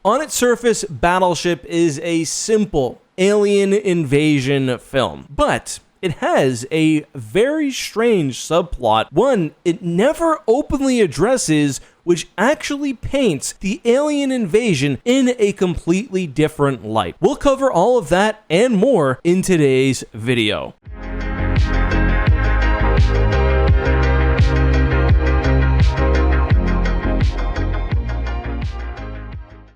On its surface, Battleship is a simple alien invasion film, but it has a very strange subplot, one it never openly addresses, which actually paints the alien invasion in a completely different light. We'll cover all of that and more in today's video.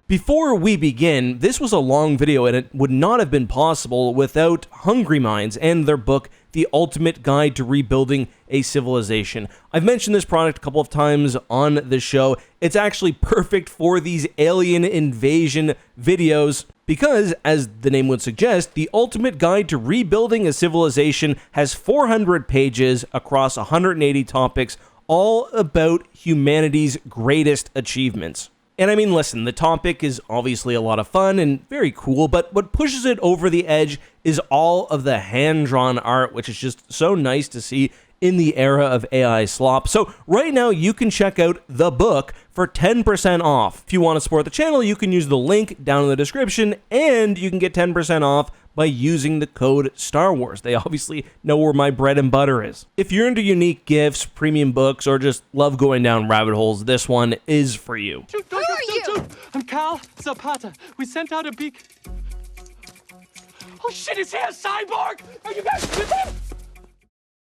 Before we begin, this was a long video and it would not have been possible without Hungry Minds and their book, The Ultimate Guide to Rebuilding a Civilization. I've mentioned this product a couple of times on the show. It's actually perfect for these alien invasion videos because, as the name would suggest, The Ultimate Guide to Rebuilding a Civilization has 400 pages across 180 topics, all about humanity's greatest achievements. And I mean, listen, the topic is obviously a lot of fun and very cool, but what pushes it over the edge is all of the hand-drawn art, which is just so nice to see in the era of AI slop. So right now, you can check out the book for 10% off. If you want to support the channel, you can use the link down in the description, and you can get 10% off by using the code Star Wars. They obviously know where my bread and butter is. If you're into unique gifts, premium books, or just love going down rabbit holes, this one is for you. Who are you? I'm Cal Zapata. We sent out a beak. Oh shit, is he a cyborg? Are you guys with him?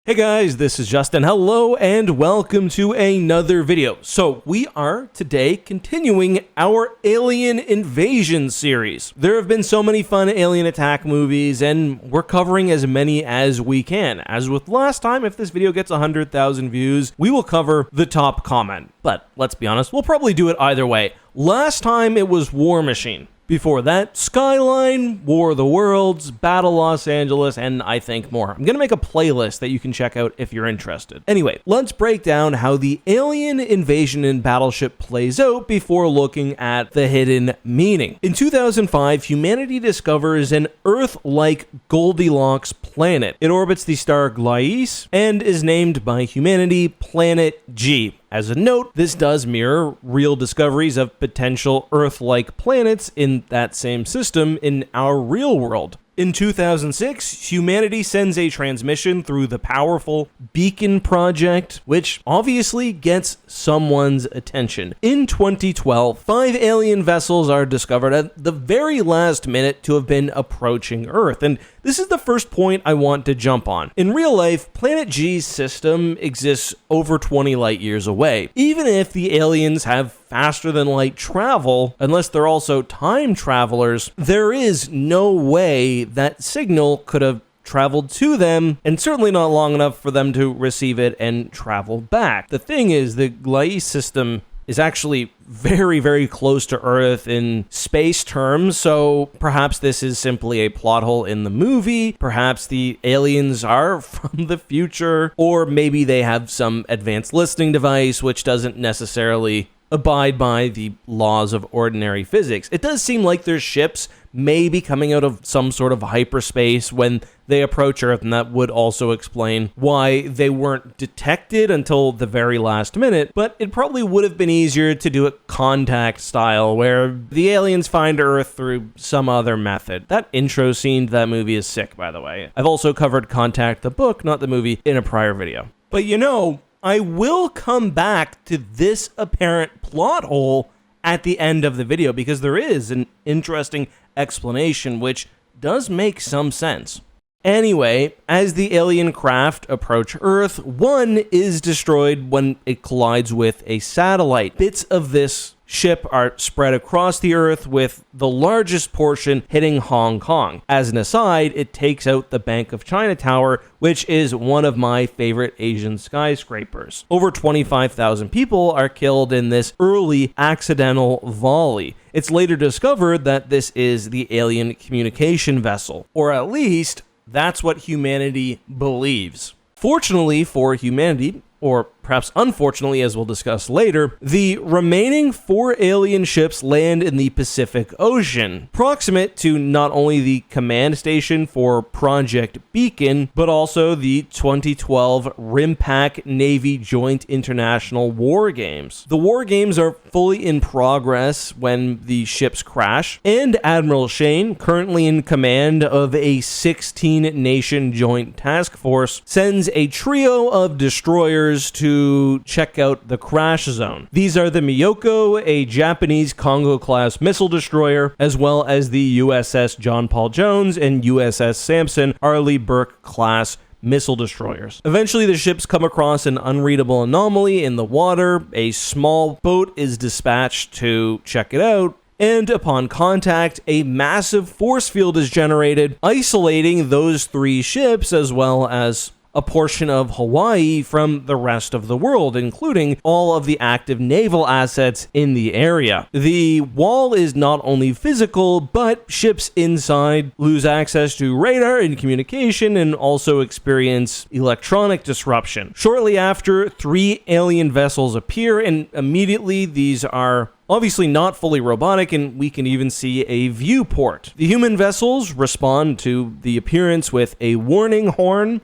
Hey guys, this is Justin. Hello and welcome to another video. So we are today continuing our Alien Invasion series. There have been so many fun alien attack movies and we're covering as many as we can. As with last time, if this video gets 100,000 views, we will cover the top comment. But let's be honest, we'll probably do it either way. Last time it was War Machine. Before that, Skyline, War of the Worlds, Battle Los Angeles, and I think more. I'm gonna make a playlist that you can check out if you're interested. Anyway, let's break down how the alien invasion in Battleship plays out before looking at the hidden meaning. In 2005, humanity discovers an Earth-like Goldilocks planet. It orbits the star Glaiis and is named by humanity Planet G. As a note, this does mirror real discoveries of potential Earth-like planets in that same system in our real world. In 2006, humanity sends a transmission through the powerful Beacon Project, which obviously gets someone's attention. In 2012, 5 alien vessels are discovered at the very last minute to have been approaching Earth, and this is the first point I want to jump on. In real life, Planet G's system exists over 20 light years away. Even if the aliens have faster than light travel, unless they're also time travelers, there is no way that signal could have traveled to them, and certainly not long enough for them to receive it and travel back. The thing is, the Glaiis system is actually very, very close to Earth in space terms, so perhaps this is simply a plot hole in the movie, perhaps the aliens are from the future, or maybe they have some advanced listening device which doesn't necessarily abide by the laws of ordinary physics. It does seem like their ships may be coming out of some sort of hyperspace when they approach Earth, and that would also explain why they weren't detected until the very last minute, but it probably would have been easier to do it Contact style, where the aliens find Earth through some other method. That intro scene to that movie is sick, by the way. I've also covered Contact, the book, not the movie, in a prior video. But you know, I will come back to this apparent plot hole at the end of the video because there is an interesting explanation which does make some sense. Anyway, as the alien craft approach Earth, one is destroyed when it collides with a satellite. Bits of this ship are spread across the Earth, with the largest portion hitting Hong Kong. As an aside, it takes out the Bank of China Tower, which is one of my favorite Asian skyscrapers. Over 25,000 people are killed in this early accidental volley. It's later discovered that this is the alien communication vessel, or at least that's what humanity believes. Fortunately for humanity, or perhaps unfortunately, as we'll discuss later, the remaining 4 alien ships land in the Pacific Ocean, proximate to not only the command station for Project Beacon, but also the 2012 RIMPAC Navy Joint International War Games. The War Games are fully in progress when the ships crash, and Admiral Shane, currently in command of a 16-nation joint task force, sends a trio of destroyers to check out the crash zone. These are the Miyoko, a Japanese Kongo-class missile destroyer, as well as the USS John Paul Jones and USS Sampson Arleigh Burke-class missile destroyers. Eventually, the ships come across an unreadable anomaly in the water. A small boat is dispatched to check it out, and upon contact, a massive force field is generated, isolating those 3 ships as well as a portion of Hawaii from the rest of the world, including all of the active naval assets in the area. The wall is not only physical, but ships inside lose access to radar and communication and also experience electronic disruption. Shortly after, 3 alien vessels appear, and immediately these are obviously not fully robotic, and we can even see a viewport. The human vessels respond to the appearance with a warning horn,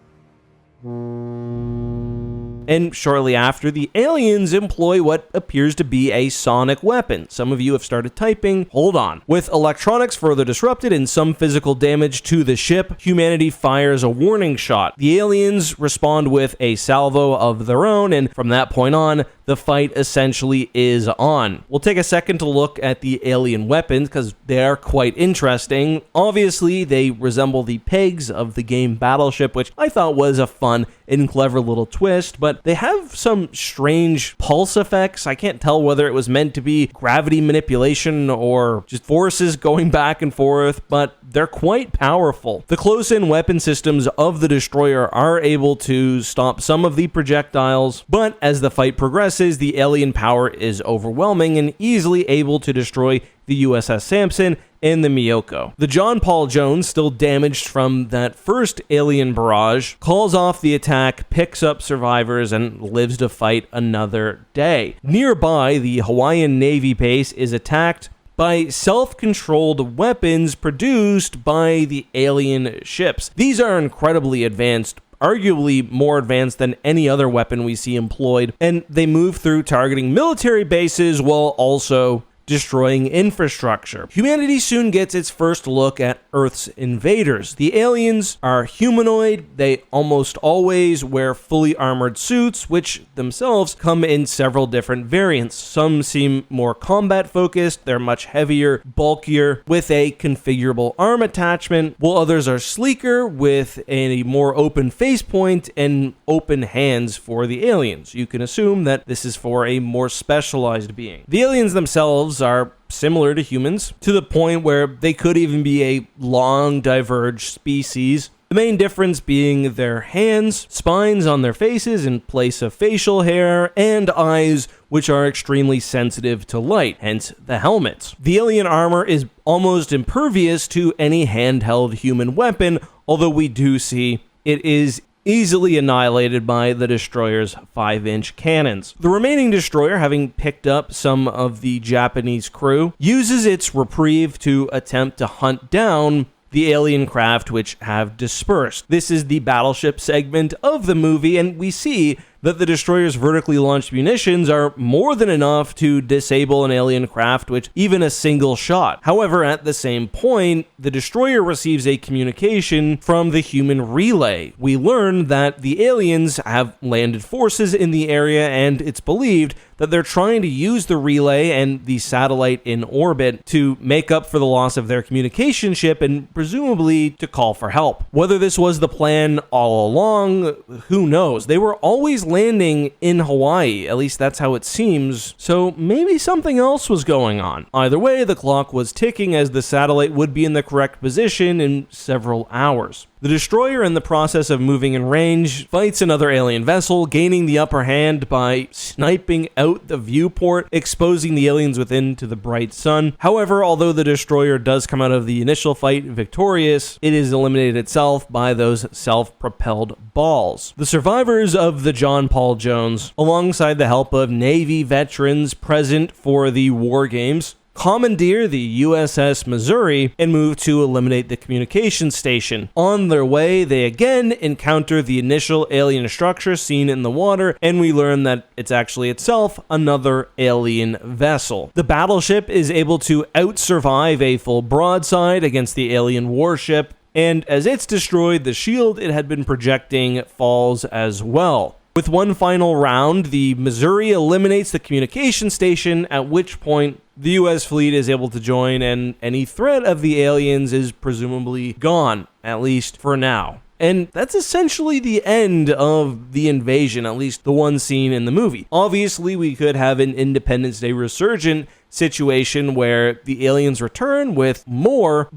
and shortly after, the aliens employ what appears to be a sonic weapon. Some of you have started typing. Hold on. With electronics further disrupted and some physical damage to the ship, humanity fires a warning shot. The aliens respond with a salvo of their own, and from that point on, the fight essentially is on. We'll take a second to look at the alien weapons because they are quite interesting. Obviously, they resemble the pegs of the game Battleship, which I thought was a fun and clever little twist, but they have some strange pulse effects. I can't tell whether it was meant to be gravity manipulation or just forces going back and forth, but they're quite powerful. The close-in weapon systems of the destroyer are able to stop some of the projectiles, but as the fight progresses, the alien power is overwhelming and easily able to destroy the USS Sampson and the Miyoko. The John Paul Jones, still damaged from that first alien barrage, calls off the attack, picks up survivors, and lives to fight another day. Nearby, the Hawaiian Navy base is attacked by self-controlled weapons produced by the alien ships. These are incredibly advanced, arguably more advanced than any other weapon we see employed, and they move through targeting military bases while also destroying infrastructure. Humanity soon gets its first look at Earth's invaders. The aliens are humanoid. They almost always wear fully armored suits, which themselves come in several different variants. Some seem more combat focused. They're much heavier, bulkier, with a configurable arm attachment, while others are sleeker with a more open facepoint and open hands for the aliens. You can assume that this is for a more specialized being. The aliens themselves are similar to humans, to the point where they could even be a long diverged species. The main difference being their hands, spines on their faces in place of facial hair, and eyes which are extremely sensitive to light, hence the helmets. The alien armor is almost impervious to any handheld human weapon, although we do see it is easily annihilated by the destroyer's 5-inch cannons. The remaining destroyer, having picked up some of the Japanese crew, uses its reprieve to attempt to hunt down the alien craft which have dispersed. This is the battleship segment of the movie, and we see that the destroyer's vertically launched munitions are more than enough to disable an alien craft with even a single shot. However, at the same point, the destroyer receives a communication from the human relay. We learn that the aliens have landed forces in the area, and it's believed that they're trying to use the relay and the satellite in orbit to make up for the loss of their communication ship and presumably to call for help. Whether this was the plan all along, who knows? They were always landing in Hawaii, at least that's how it seems, so maybe something else was going on. Either way, the clock was ticking as the satellite would be in the correct position in several hours. The destroyer, in the process of moving in range, fights another alien vessel, gaining the upper hand by sniping out the viewport, exposing the aliens within to the bright sun. However, although the destroyer does come out of the initial fight victorious, it is eliminated itself by those self-propelled balls. The survivors of the John Paul Jones, alongside the help of Navy veterans present for the war games, commandeer the USS Missouri and move to eliminate the communication station. On their way, they again encounter the initial alien structure seen in the water, and we learn that it's actually itself another alien vessel. The battleship is able to out-survive a full broadside against the alien warship, and as it's destroyed, the shield it had been projecting falls as well. With one final round, the Missouri eliminates the communication station, at which point the US fleet is able to join and any threat of the aliens is presumably gone, at least for now. And that's essentially the end of the invasion, at least the one seen in the movie. Obviously, we could have an Independence Day resurgent situation where the aliens return with more,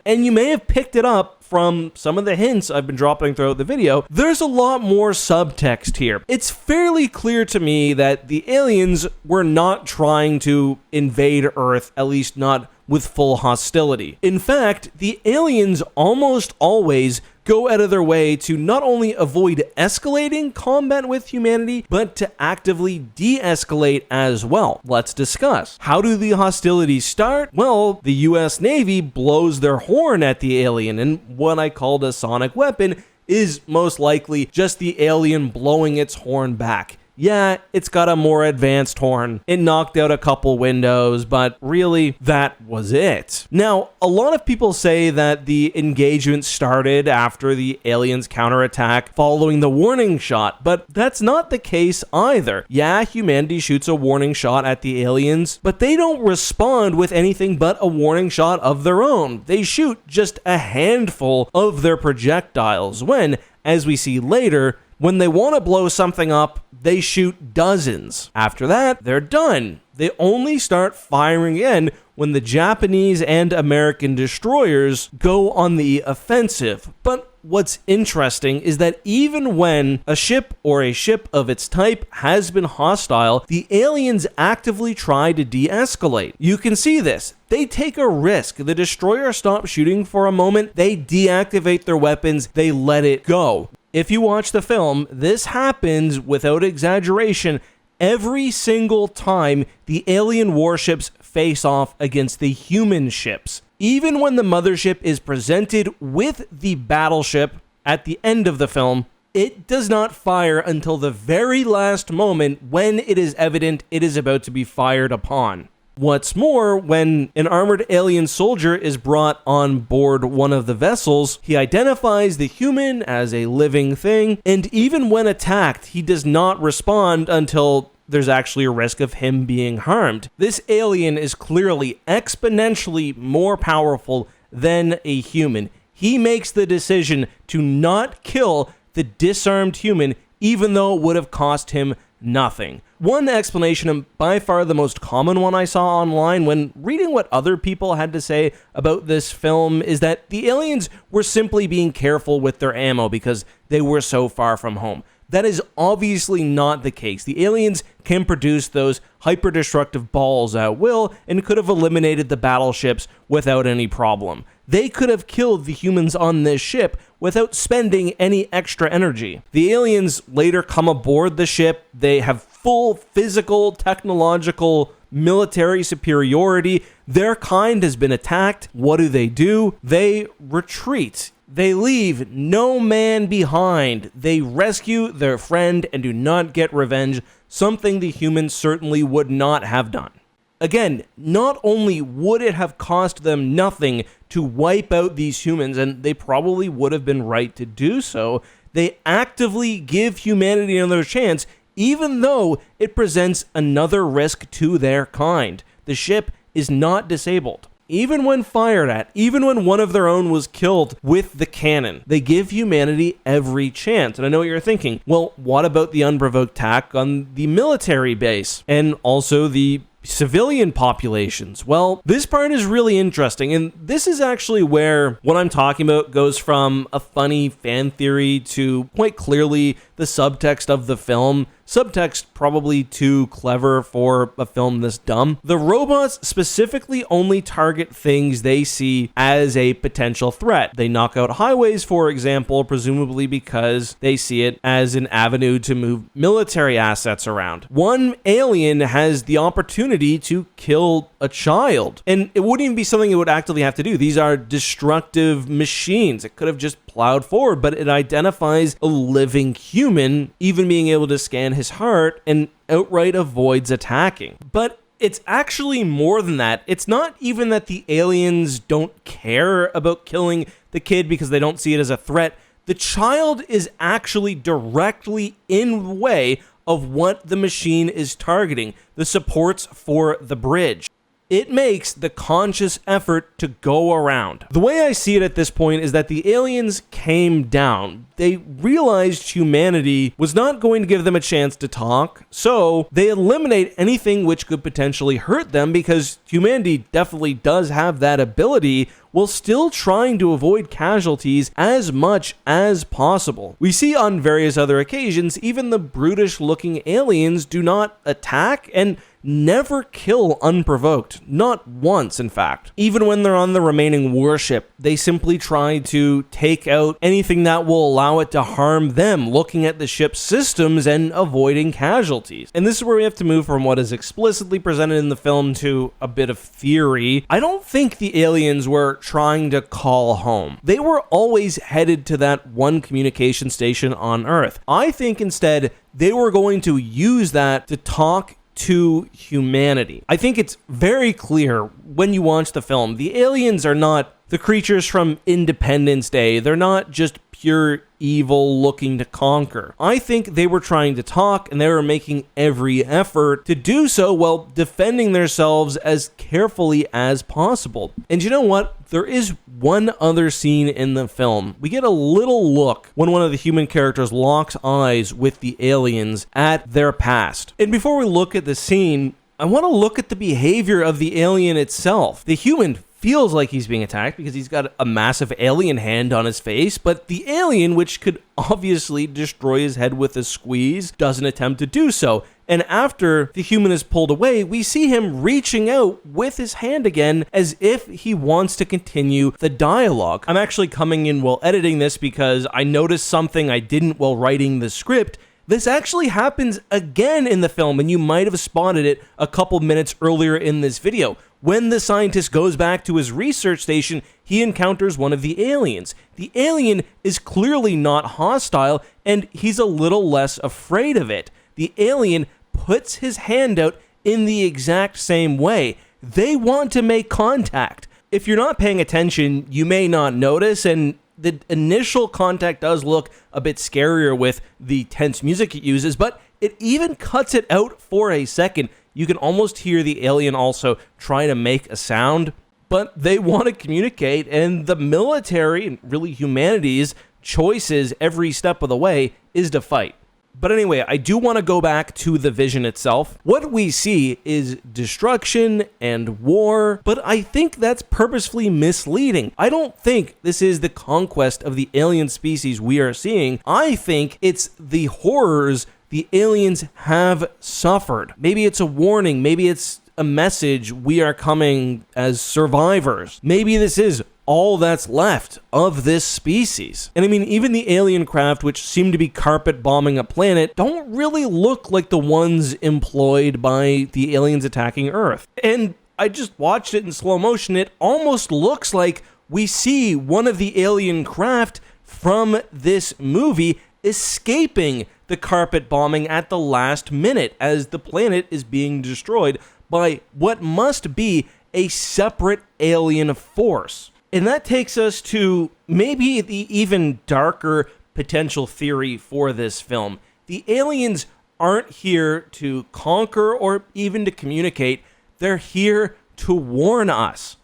and you may have picked it up from some of the hints I've been dropping throughout the video, there's a lot more subtext here. It's fairly clear to me that the aliens were not trying to invade Earth, at least not with full hostility. In fact, the aliens almost always go out of their way to not only avoid escalating combat with humanity, but to actively de-escalate as well. Let's discuss. How do the hostilities start? Well, the US Navy blows their horn at the alien, and what I called a sonic weapon is most likely just the alien blowing its horn back. Yeah, it's got a more advanced horn. It knocked out a couple windows, but really, that was it. Now, a lot of people say that the engagement started after the aliens' counterattack following the warning shot, but that's not the case either. Yeah, humanity shoots a warning shot at the aliens, but they don't respond with anything but a warning shot of their own. They shoot just a handful of their projectiles when, as we see later, when they want to blow something up, they shoot dozens. After that, they're done. They only start firing again when the Japanese and American destroyers go on the offensive. But what's interesting is that even when a ship or a ship of its type has been hostile, the aliens actively try to de-escalate. You can see this. They take a risk. The destroyer stops shooting for a moment, they deactivate their weapons, they let it go. If you watch the film, this happens without exaggeration every single time the alien warships face off against the human ships. Even when the mothership is presented with the battleship at the end of the film, it does not fire until the very last moment when it is evident it is about to be fired upon. What's more, when an armored alien soldier is brought on board one of the vessels, he identifies the human as a living thing, and even when attacked, he does not respond until there's actually a risk of him being harmed. This alien is clearly exponentially more powerful than a human. He makes the decision to not kill the disarmed human, even though it would have cost him nothing. One explanation, and by far the most common one I saw online when reading what other people had to say about this film, is that the aliens were simply being careful with their ammo because they were so far from home. That is obviously not the case. The aliens can produce those hyper-destructive balls at will and could have eliminated the battleships without any problem. They could have killed the humans on this ship without spending any extra energy. The aliens later come aboard the ship. They have full physical, technological, military superiority. Their kind has been attacked. What do? They retreat. They leave no man behind. They rescue their friend and do not get revenge, something the humans certainly would not have done. Again, not only would it have cost them nothing to wipe out these humans, and they probably would have been right to do so, they actively give humanity another chance, even though it presents another risk to their kind. The ship is not disabled. Even when fired at, even when one of their own was killed with the cannon, they give humanity every chance. And I know what you're thinking, well, what about the unprovoked attack on the military base? And also the civilian populations? Well, this part is really interesting, and this is actually where what I'm talking about goes from a funny fan theory to quite clearly the subtext of the film. Subtext probably too clever for a film this dumb. The robots specifically only target things they see as a potential threat. They knock out highways, for example, presumably because they see it as an avenue to move military assets around. One alien has the opportunity to kill a child, and it wouldn't even be something it would actively have to do. These are destructive machines. It could have just plowed forward, but it identifies a living human, even being able to scan his heart, and outright avoids attacking. But it's actually more than that. It's not even that the aliens don't care about killing the kid because they don't see it as a threat. The child is actually directly in the way of what the machine is targeting, the supports for the bridge. It makes the conscious effort to go around. The way I see it at this point is that the aliens came down. They realized humanity was not going to give them a chance to talk, so they eliminate anything which could potentially hurt them, because humanity definitely does have that ability, while still trying to avoid casualties as much as possible. We see on various other occasions, even the brutish-looking aliens do not attack and never kill unprovoked. Not once, in fact. Even when they're on the remaining warship, they simply try to take out anything that will allow it to harm them, looking at the ship's systems and avoiding casualties. And this is where we have to move from what is explicitly presented in the film to a bit of theory. I don't think the aliens were trying to call home. They were always headed to that one communication station on Earth. I think instead they were going to use that to talk to humanity. I think it's very clear when you watch the film, the aliens are not the creatures from Independence Day. They're not just pure evil looking to conquer. I think they were trying to talk, and they were making every effort to do so while defending themselves as carefully as possible. And you know what? There is one other scene in the film. We get a little look when one of the human characters locks eyes with the aliens at their past. And before we look at the scene, I want to look at the behavior of the alien itself. The human feels like he's being attacked because he's got a massive alien hand on his face, but the alien, which could obviously destroy his head with a squeeze, doesn't attempt to do so. And after the human is pulled away, we see him reaching out with his hand again as if he wants to continue the dialogue. I'm actually coming in while editing this because I noticed something I didn't while writing the script. This actually happens again in the film, and you might have spotted it a couple minutes earlier in this video. When the scientist goes back to his research station, he encounters one of the aliens. The alien is clearly not hostile, and he's a little less afraid of it. The alien puts his hand out in the exact same way. They want to make contact. If you're not paying attention, you may not notice, and the initial contact does look a bit scarier with the tense music it uses, but it even cuts it out for a second. You can almost hear the alien also trying to make a sound, but they want to communicate, and the military, and really humanity's choices every step of the way, is to fight. But anyway, I do want to go back to the vision itself. What we see is destruction and war, but I think that's purposefully misleading. I don't think this is the conquest of the alien species we are seeing. I think it's the horrors the aliens have suffered. Maybe it's a warning. Maybe it's a message. We are coming as survivors. Maybe this is all that's left of this species. And I mean, even the alien craft, which seem to be carpet bombing a planet, don't really look like the ones employed by the aliens attacking Earth. And I just watched it in slow motion. It almost looks like we see one of the alien craft from this movie escaping the carpet bombing at the last minute as the planet is being destroyed by what must be a separate alien force. And that takes us to maybe the even darker potential theory for this film. The aliens aren't here to conquer or even to communicate. They're here to warn us.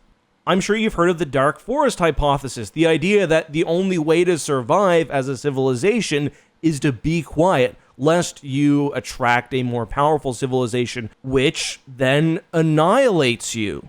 I'm sure you've heard of the dark forest hypothesis, the idea that the only way to survive as a civilization is to be quiet. lest you attract a more powerful civilization, which then annihilates you.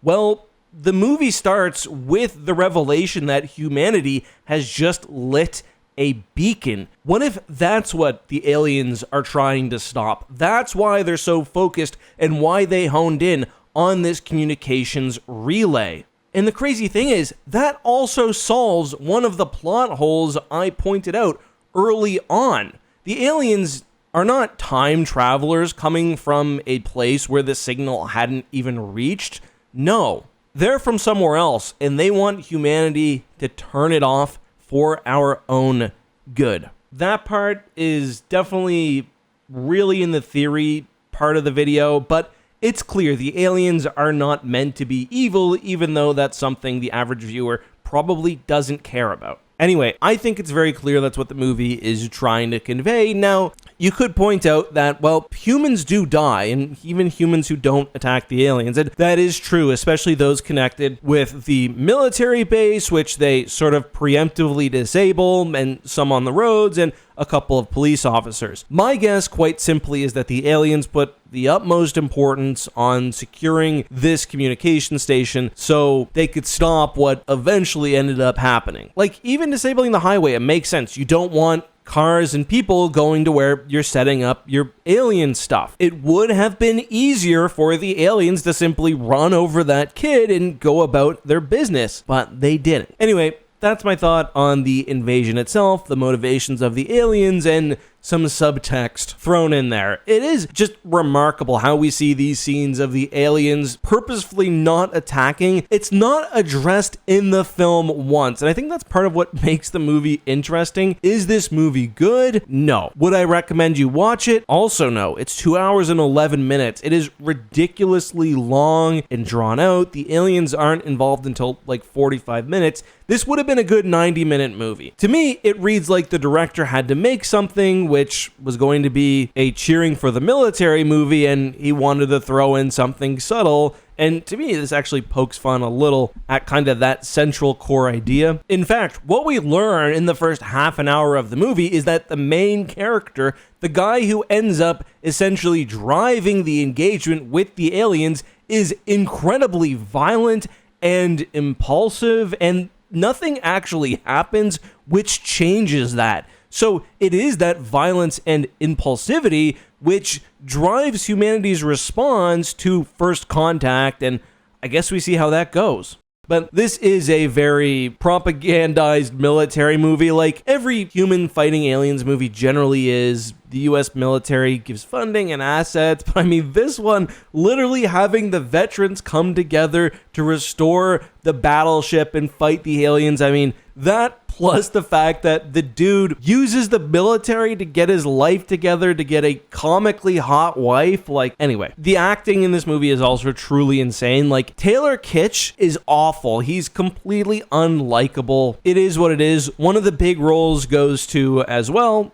Well, the movie starts with the revelation that humanity has just lit a beacon. What if that's what the aliens are trying to stop? That's why they're so focused and why they honed in on this communications relay. And the crazy thing is, that also solves one of the plot holes I pointed out early on. The aliens are not time travelers coming from a place where the signal hadn't even reached. No, they're from somewhere else, and they want humanity to turn it off for our own good. That part is definitely really in the theory part of the video, but it's clear the aliens are not meant to be evil, even though that's something the average viewer probably doesn't care about. Anyway, I think it's very clear that's what the movie is trying to convey. Now, you could point out that, well, humans do die, and even humans who don't attack the aliens. And that is true, especially those connected with the military base, which they sort of preemptively disable, and some on the roads, and a couple of police officers. My guess, quite simply, is that the aliens put the utmost importance on securing this communication station so they could stop what eventually ended up happening. Like, even disabling the highway, it makes sense. You don't want cars and people going to where you're setting up your alien stuff. It would have been easier for the aliens to simply run over that kid and go about their business, but they didn't. Anyway, that's my thought on the invasion itself, the motivations of the aliens, and some subtext thrown in there. It is just remarkable how we see these scenes of the aliens purposefully not attacking. It's not addressed in the film once, and I think that's part of what makes the movie interesting. Is this movie good? No. Would I recommend you watch it? Also no. It's 2 hours and 11 minutes. It is ridiculously long and drawn out. The aliens aren't involved until like 45 minutes. This would have been a good 90-minute movie. To me, it reads like the director had to make something which was going to be a cheering for the military movie, and he wanted to throw in something subtle. And to me, this actually pokes fun a little at kind of that central core idea. In fact, what we learn in the first half an hour of the movie is that the main character, the guy who ends up essentially driving the engagement with the aliens, is incredibly violent and impulsive, and nothing actually happens which changes that. So it is that violence and impulsivity which drives humanity's response to first contact, and I guess we see how that goes. But this is a very propagandized military movie, like every human fighting aliens movie generally is. The US military gives funding and assets, but I mean, this one literally having the veterans come together to restore the battleship and fight the aliens. I mean, that plus the fact that the dude uses the military to get his life together to get a comically hot wife. Like, anyway, the acting in this movie is also truly insane. Like, Taylor Kitsch is awful. He's completely unlikable. It is what it is. One of the big roles goes to, as well,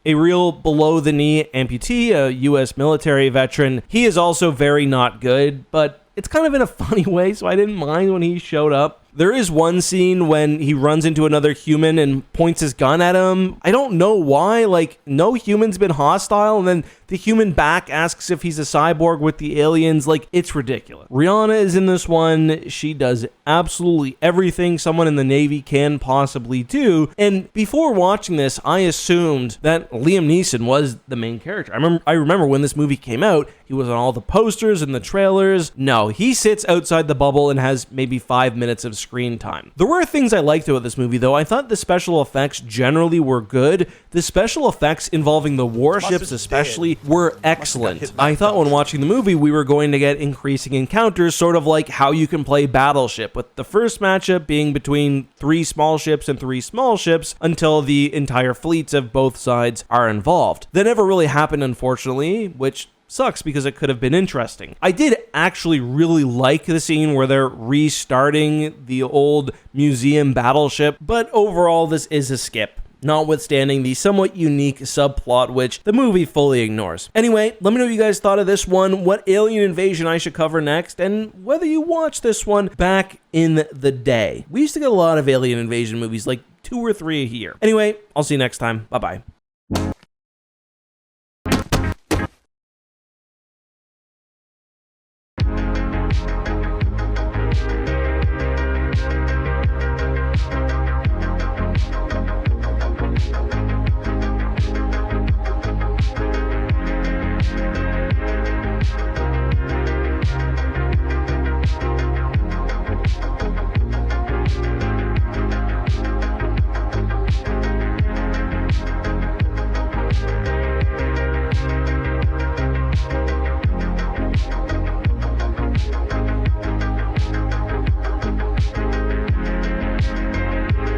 a real below-the-knee amputee, a U.S. military veteran. He is also very not good, but it's kind of in a funny way, so I didn't mind when he showed up. There is one scene when he runs into another human and points his gun at him. I don't know why, like, no human's been hostile, and then the human back asks if he's a cyborg with the aliens. Like, it's ridiculous. Rihanna is in this one. She does absolutely everything someone in the Navy can possibly do. And before watching this, I assumed that Liam Neeson was the main character. I remember when this movie came out, he was on all the posters and the trailers. No, he sits outside the bubble and has maybe 5 minutes of screen time. There were things I liked about this movie, though. I thought the special effects generally were good. The special effects involving the warships especially were excellent. I thought when watching the movie we were going to get increasing encounters, sort of like how you can play Battleship, with the first matchup being between 3 small ships and 3 small ships until the entire fleets of both sides are involved. That never really happened, unfortunately, which sucks because it could have been interesting. I did actually really like the scene where they're restarting the old museum battleship, but overall this is a skip, notwithstanding the somewhat unique subplot which the movie fully ignores. Anyway, let me know what you guys thought of this one, what alien invasion I should cover next, and whether you watched this one back in the day. We used to get a lot of alien invasion movies, like 2 or 3 a year. Anyway, I'll see you next time. Bye-bye.